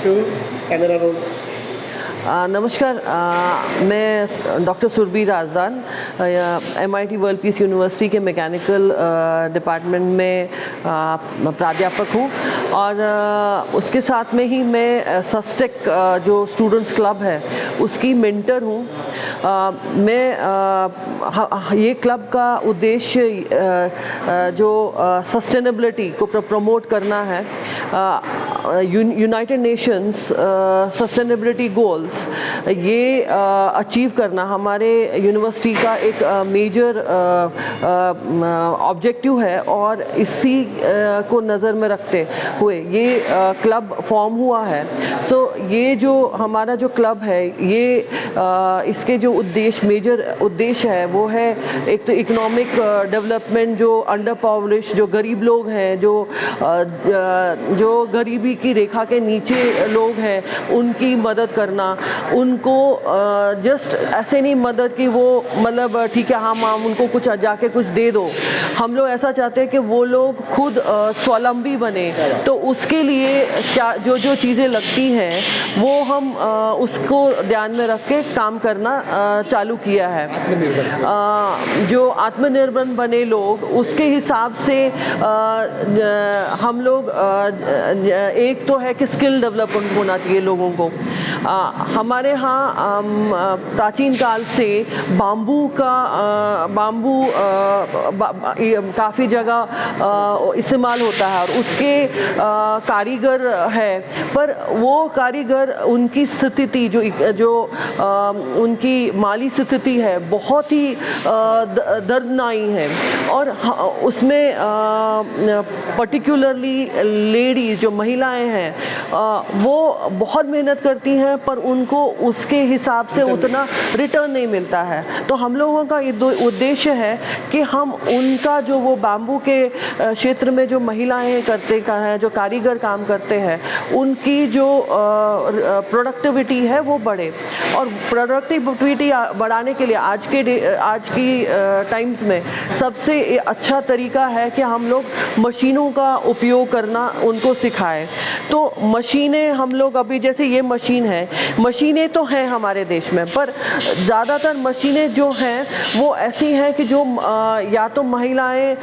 to camera roll. नमस्कार, मैं doctor Surabhi Rajdan MIT world peace university के मैकेनिकल डिपार्टमेंट में प्राध्यापक हूँ और उसके साथ में ही मैं सस्टेक जो स्टूडेंट्स क्लब है उसकी मेंटर हूँ। ये क्लब का उद्देश्य जो सस्टेनेबिलिटी को प्रमोट करना है। यूनाइटेड नेशंस सस्टेनेबिलिटी गोल्स ये अचीव करना हमारे यूनिवर्सिटी का एक मेजर ऑब्जेक्टिव है और इसी को नज़र में रखते हुए ये क्लब फॉर्म हुआ है। ये जो हमारा जो क्लब है ये इसके जो मेजर उद्देश्य है वो है एक तो इकोनॉमिक डेवलपमेंट, जो अंडर पॉपुलेशन, जो गरीब लोग हैं, जो गरीबी की रेखा के नीचे लोग हैं, उनकी मदद करना। उनको जस्ट ऐसे नहीं मदद की वो मतलब ठीक है हम उनको कुछ जाके कुछ दे दो। हम लोग ऐसा चाहते हैं कि वो लोग खुद स्वावलंबी बने। तो उसके लिए क्या जो चीज़ें लगती हैं वो हम उसको ध्यान में रख के काम करना चालू किया है। जो आत्मनिर्भर बने लोग उसके हिसाब से हम लोग एक तो है कि स्किल डेवलपमेंट होना चाहिए लोगों को। हमारे यहाँ प्राचीन काल से बाम्बू काफ़ी जगह इस्तेमाल होता है और उसके कारीगर है, पर वो कारीगर उनकी स्थिति जो उनकी माली स्थिति है बहुत ही दर्दनाई है और उसमें पर्टिकुलरली लेडीज़ जो महिलाएं हैं वो बहुत मेहनत करती हैं पर उनको उसके हिसाब से उतना रिटर्न नहीं मिलता है। तो हम लोगों का ये उद्देश्य है कि हम उनका जो वो बाम्बू के क्षेत्र में जो महिलाएं करते हैं, जो कारीगर काम करते हैं, उनकी जो प्रोडक्टिविटी है वो बढ़े। और प्रोडक्टिविटी बढ़ाने के लिए आज की टाइम्स में सबसे अच्छा तरीका है कि हम लोग मशीनों का उपयोग करना उनको सिखाएं। तो मशीनें हम लोग अभी जैसे ये मशीनें तो हैं हमारे देश में, पर ज़्यादातर मशीनें जो हैं वो ऐसी हैं कि जो या तो महिलाएं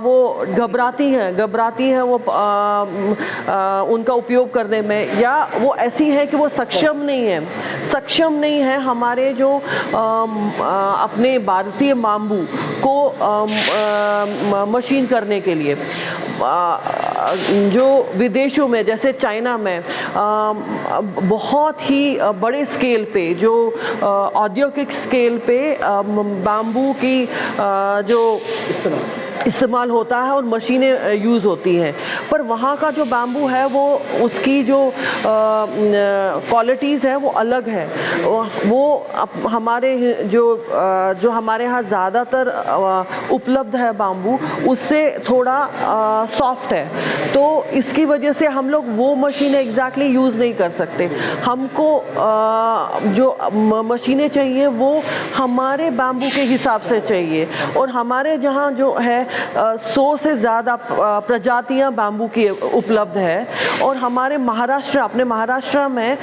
वो घबराती हैं वो उनका उपयोग करने में, या वो ऐसी हैं कि वो सक्षम नहीं है हमारे जो अपने भारतीय बाम्बू को मशीन करने के लिए। जो विदेशों में जैसे चाइना में बहुत ही बड़े स्केल पे, जो औद्योगिक स्केल पे बाम्बू की जो इस्तेमाल होता है और मशीनें यूज़ होती हैं, पर वहाँ का जो बाम्बू है वो उसकी जो क्वालिटीज़ है वो अलग है। वो हमारे जो हमारे यहाँ ज़्यादातर उपलब्ध है बाम्बू उससे थोड़ा सॉफ्ट है। तो इसकी वजह से हम लोग वो मशीनें एग्जैक्टली यूज़ नहीं कर सकते। हमको जो मशीनें चाहिए वो हमारे बाम्बू के हिसाब से चाहिए। और हमारे जहाँ जो है 100 से ज़्यादा प्रजातियां बाम्बू की उपलब्ध है। और हमारे अपने महाराष्ट्र में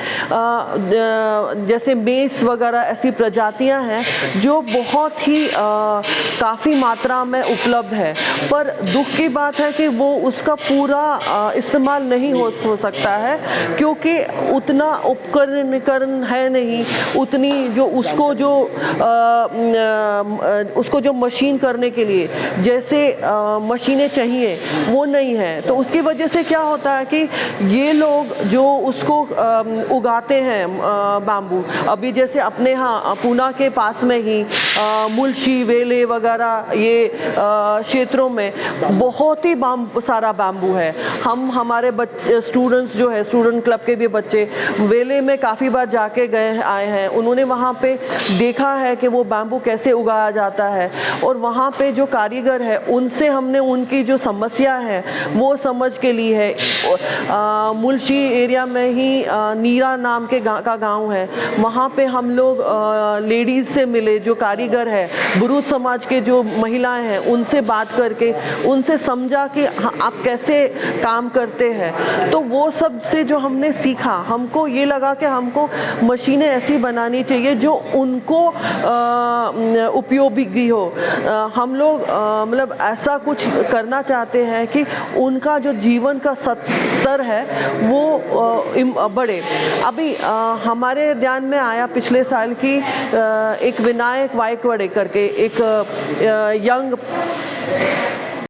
जैसे मेस वगैरह ऐसी प्रजातियां हैं जो बहुत ही काफ़ी मात्रा में उपलब्ध है, पर दुख की बात है कि वो उसका पूरा इस्तेमाल नहीं हो सकता है क्योंकि उतना उपकरण है नहीं, उतनी जो उसको जो मशीन करने के लिए जैसे मशीनें चाहिए वो नहीं है। तो उसकी वजह से क्या होता है कि ये लोग जो उसको उगाते हैं बाम्बू, अभी जैसे अपने यहाँ पूना के पास में ही मुल्शी, वेले वगैरह ये क्षेत्रों में बहुत ही सारा बाम्बू है। हमारे स्टूडेंट्स जो है, स्टूडेंट क्लब के भी बच्चे वेले में काफ़ी बार जाके आए हैं। उन्होंने वहाँ पे देखा है कि वो बाम्बू कैसे उगाया जाता है और वहाँ पे जो कारीगर है उनसे हमने उनकी जो समस्या है वो समझ के ली है। मुल्शी एरिया में ही नीरा नाम के का गांव है, वहाँ पे हम लोग लेडीज़ से मिले जो कारीगर है, बुरुज समाज के जो महिलाएं हैं उनसे बात करके उनसे समझा कि आप कैसे काम करते हैं। तो वो सब से जो हमने सीखा, हमको ये लगा कि हमको मशीनें ऐसी बनानी चाहिए जो उनको उपयोगी हो। हम लोग मतलब ऐसा कुछ करना चाहते हैं कि उनका जो जीवन का स्तर है वो बढ़े। अभी हमारे ध्यान में आया पिछले साल की एक विनायक वायकवड़े करके एक यंग